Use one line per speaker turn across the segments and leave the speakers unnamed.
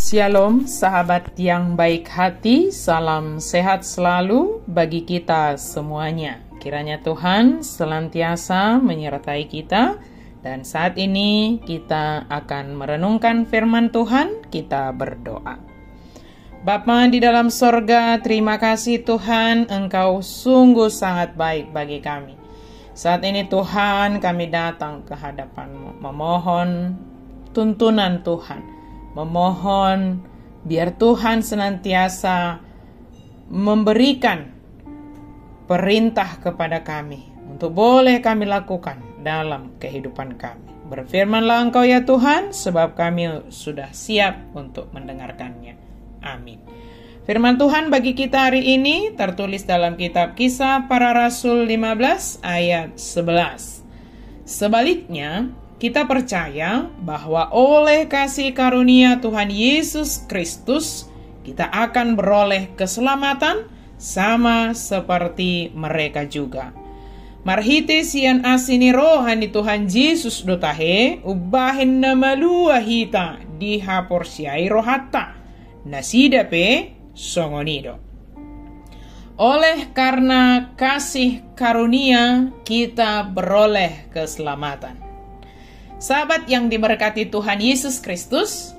Shalom sahabat yang baik hati, salam sehat selalu bagi kita semuanya. Kiranya Tuhan senantiasa menyertai kita, dan saat ini kita akan merenungkan firman Tuhan. Kita berdoa. Bapa di dalam sorga, terima kasih Tuhan, Engkau sungguh sangat baik bagi kami. Saat ini Tuhan, kami datang ke hadapan-Mu, memohon tuntunan Tuhan, memohon biar Tuhan senantiasa memberikan perintah kepada kami untuk boleh kami lakukan dalam kehidupan kami. Berfirmanlah Engkau ya Tuhan, sebab kami sudah siap untuk mendengarkannya. Amin. Firman Tuhan bagi kita hari ini tertulis dalam kitab Kisah Para Rasul 15 ayat 11. Sebaliknya, kita percaya bahwa oleh kasih karunia Tuhan Yesus Kristus, kita akan beroleh keselamatan sama seperti mereka juga. Marhite sian asini rohani Tuhan Yesus dotahe, ubahin nama lua hita dihaporsiai rohata, nasidape songonido. Oleh karena kasih karunia, kita beroleh keselamatan. Sahabat yang diberkati Tuhan Yesus Kristus,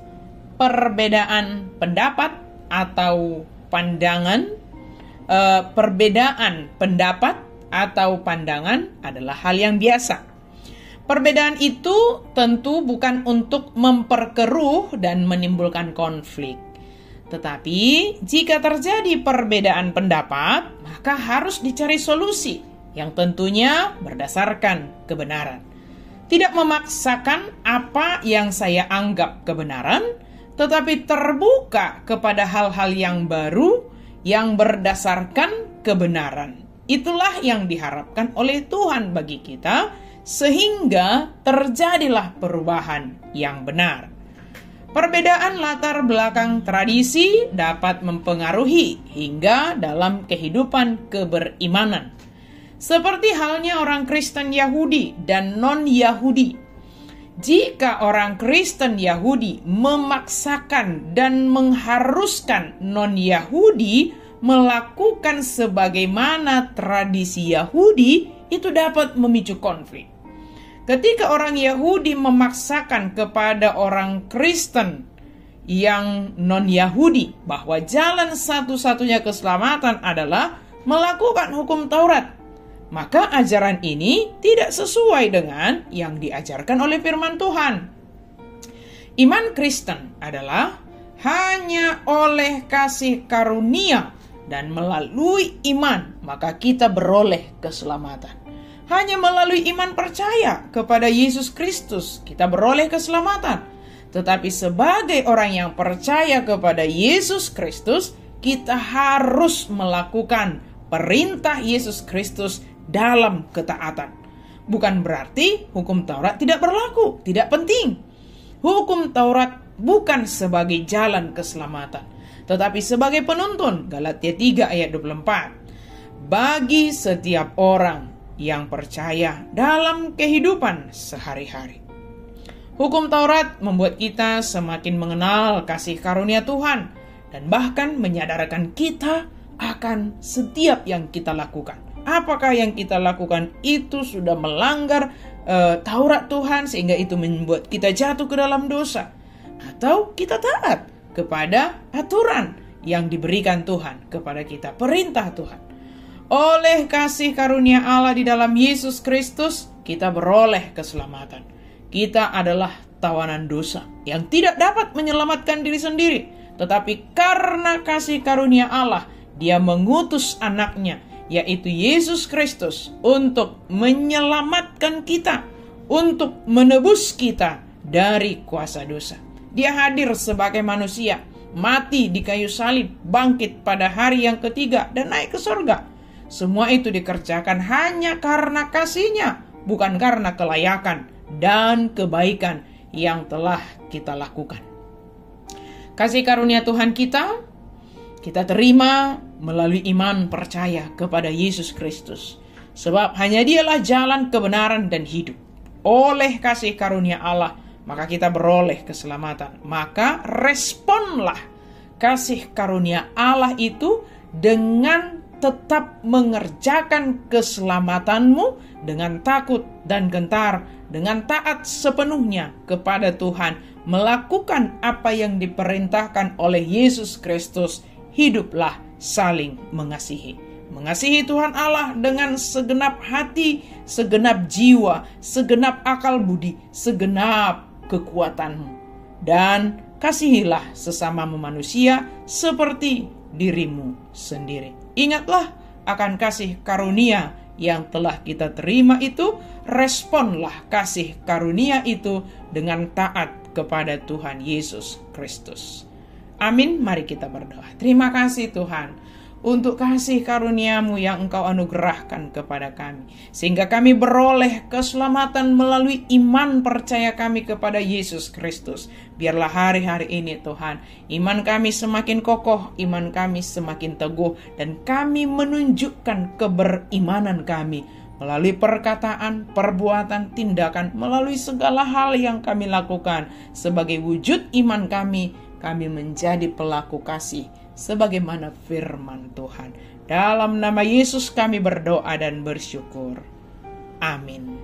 perbedaan pendapat atau pandangan, perbedaan pendapat atau pandangan adalah hal yang biasa. Perbedaan itu tentu bukan untuk memperkeruh dan menimbulkan konflik. Tetapi jika terjadi perbedaan pendapat, maka harus dicari solusi yang tentunya berdasarkan kebenaran. Tidak memaksakan apa yang saya anggap kebenaran, tetapi terbuka kepada hal-hal yang baru yang berdasarkan kebenaran. Itulah yang diharapkan oleh Tuhan bagi kita, sehingga terjadilah perubahan yang benar. Perbedaan latar belakang tradisi dapat mempengaruhi hingga dalam kehidupan keberimanan. Seperti halnya orang Kristen Yahudi dan non-Yahudi. Jika orang Kristen Yahudi memaksakan dan mengharuskan non-Yahudi melakukan sebagaimana tradisi Yahudi, itu dapat memicu konflik. Ketika orang Yahudi memaksakan kepada orang Kristen yang non-Yahudi bahwa jalan satu-satunya keselamatan adalah melakukan hukum Taurat, maka ajaran ini tidak sesuai dengan yang diajarkan oleh firman Tuhan. Iman Kristen adalah hanya oleh kasih karunia dan melalui iman maka kita beroleh keselamatan. Hanya melalui iman percaya kepada Yesus Kristus kita beroleh keselamatan. Tetapi sebagai orang yang percaya kepada Yesus Kristus, kita harus melakukan perintah Yesus Kristus dalam ketaatan. Bukan berarti hukum Taurat tidak berlaku, tidak penting. Hukum Taurat bukan sebagai jalan keselamatan, tetapi sebagai penuntun. Galatia 3 ayat 24. Bagi setiap orang yang percaya dalam kehidupan sehari-hari. Hukum Taurat membuat kita semakin mengenal kasih karunia Tuhan dan bahkan menyadarkan kita akan setiap yang kita lakukan. Apakah yang kita lakukan itu sudah melanggar Taurat Tuhan sehingga itu membuat kita jatuh ke dalam dosa, atau kita taat kepada aturan yang diberikan Tuhan kepada kita, perintah Tuhan. Oleh kasih karunia Allah di dalam Yesus Kristus, kita beroleh keselamatan. Kita adalah tawanan dosa yang tidak dapat menyelamatkan diri sendiri, tetapi karena kasih karunia Allah, Dia mengutus anaknya, yaitu Yesus Kristus, untuk menyelamatkan kita, untuk menebus kita dari kuasa dosa. Dia hadir sebagai manusia, mati di kayu salib, bangkit pada hari yang ketiga, dan naik ke surga. Semua itu dikerjakan hanya karena kasih-Nya, bukan karena kelayakan dan kebaikan yang telah kita lakukan. Kasih karunia Tuhan kita terima melalui iman percaya kepada Yesus Kristus. Sebab hanya Dialah jalan kebenaran dan hidup. Oleh kasih karunia Allah, maka kita beroleh keselamatan. Maka responlah kasih karunia Allah itu dengan tetap mengerjakan keselamatanmu dengan takut dan gentar, dengan taat sepenuhnya kepada Tuhan, melakukan apa yang diperintahkan oleh Yesus Kristus. Hiduplah saling mengasihi. Mengasihi Tuhan Allah dengan segenap hati, segenap jiwa, segenap akal budi, segenap kekuatanmu. Dan kasihilah sesamamu manusia seperti dirimu sendiri. Ingatlah akan kasih karunia yang telah kita terima itu. Responlah kasih karunia itu dengan taat kepada Tuhan Yesus Kristus. Amin. Mari kita berdoa. Terima kasih Tuhan untuk kasih karunia-Mu yang Engkau anugerahkan kepada kami, sehingga kami beroleh keselamatan melalui iman percaya kami kepada Yesus Kristus. Biarlah hari-hari ini Tuhan, iman kami semakin kokoh, iman kami semakin teguh, dan kami menunjukkan keberimanan kami melalui perkataan, perbuatan, tindakan, melalui segala hal yang kami lakukan. Sebagai wujud iman kami menjadi pelaku kasih sebagaimana firman Tuhan. Dalam nama Yesus kami berdoa dan bersyukur. Amin.